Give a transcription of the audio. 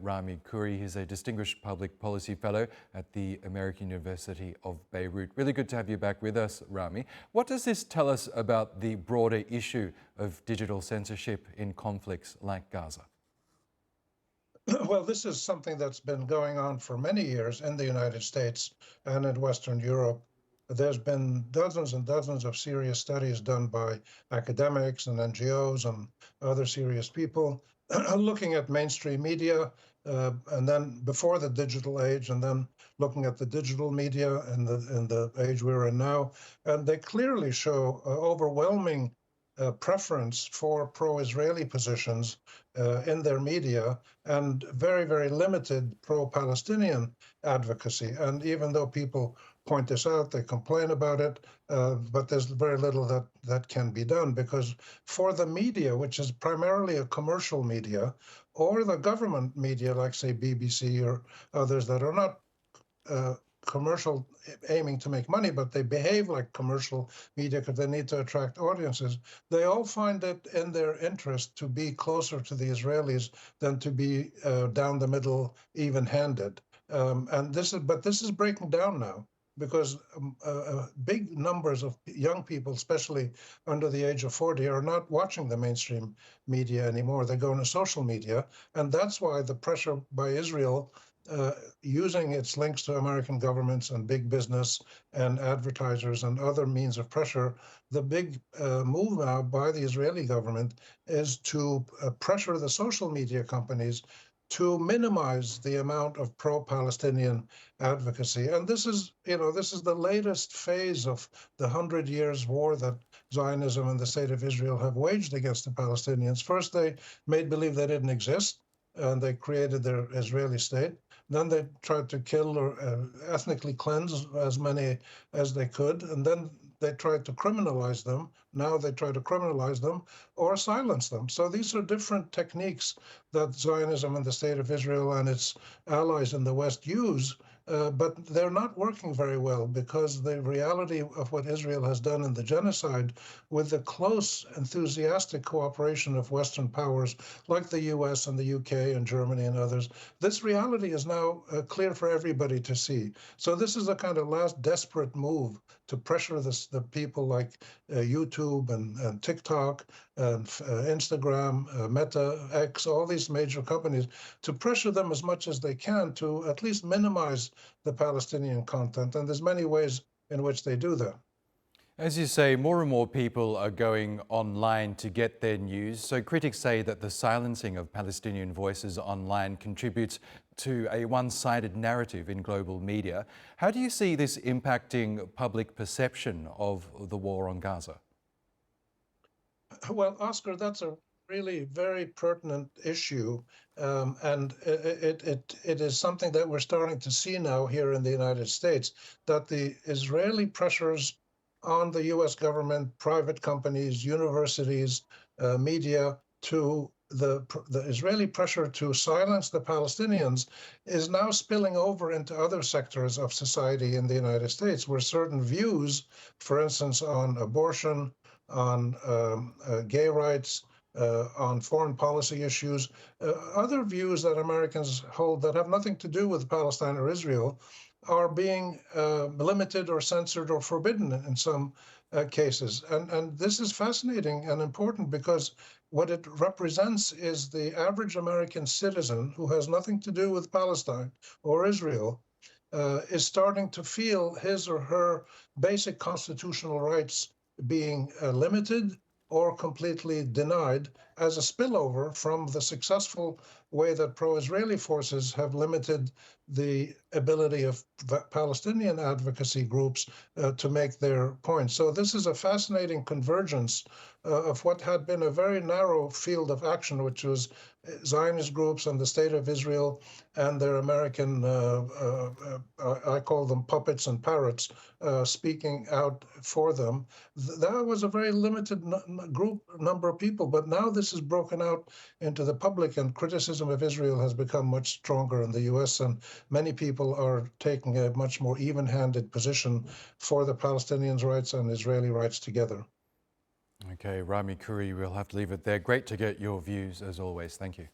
Rami Khouri. He's a distinguished public policy fellow at the American University of Beirut. Really good to have you back with us, Rami. What does this tell us about the broader issue of digital censorship in conflicts like Gaza? Well, this is something that's been going on for many years in the United States and in Western Europe. There's been dozens and dozens of serious studies done by academics and NGOs and other serious people looking at mainstream media, and then before the digital age, and then looking at the digital media in the age we're in now. And they clearly show overwhelming preference for pro-Israeli positions in their media, and very, very limited pro-Palestinian advocacy. And even though people point this out, they complain about it, but there's very little that can be done, because for the media, which is primarily a commercial media, or the government media, like, say, BBC or others that are not commercial aiming to make money, but they behave like commercial media because they need to attract audiences. They all find it in their interest to be closer to the Israelis than to be down the middle, even-handed. And this is breaking down now, because big numbers of young people, especially under the age of 40, are not watching the mainstream media anymore. They're going to social media, and that's why the pressure by Israel, using its links to American governments and big business and advertisers and other means of pressure, the big move now by the Israeli government is to pressure the social media companies to minimize the amount of pro-Palestinian advocacy. And this is the latest phase of the 100 years war that Zionism and the State of Israel have waged against the Palestinians. First, they made believe they didn't exist, and they created their Israeli state. Then they tried to kill or ethnically cleanse as many as they could, and then they tried to criminalize them. Now they try to criminalize them or silence them. So these are different techniques that Zionism and the State of Israel and its allies in the West use, but they're not working very well, because the reality of what Israel has done in the genocide, with the close, enthusiastic cooperation of Western powers like the US and the UK and Germany and others, this reality is now clear for everybody to see. So this is a kind of last desperate move to pressure the people like YouTube and TikTok and Instagram, Meta, X, all these major companies, to pressure them as much as they can to at least minimize the Palestinian content. And there's many ways in which they do that. As you say, more and more people are going online to get their news. So critics say that the silencing of Palestinian voices online contributes to a one-sided narrative in global media. How do you see this impacting public perception of the war on Gaza? Well, Oscar, that's a really very pertinent issue, and it is something that we're starting to see now here in the United States, that the Israeli pressures on the US government, private companies, universities, media, to the Israeli pressure to silence the Palestinians is now spilling over into other sectors of society in the United States, where certain views, for instance, on abortion, on gay rights, on foreign policy issues, other views that Americans hold that have nothing to do with Palestine or Israel, are being limited or censored or forbidden in some cases. And this is fascinating and important, because what it represents is the average American citizen who has nothing to do with Palestine or Israel is starting to feel his or her basic constitutional rights being limited or completely denied, as a spillover from the successful way that pro-Israeli forces have limited the ability of Palestinian advocacy groups to make their points. So this is a fascinating convergence of what had been a very narrow field of action, which was Zionist groups and the State of Israel and their American, I call them puppets and parrots, speaking out for them. That was a very limited number of people, but now this is broken out into the public, and criticism of Israel has become much stronger in the US, and many people are taking a much more even-handed position for the Palestinians' rights and Israeli rights together. Okay, Rami Khouri, we'll have to leave it there. Great to get your views as always. Thank you.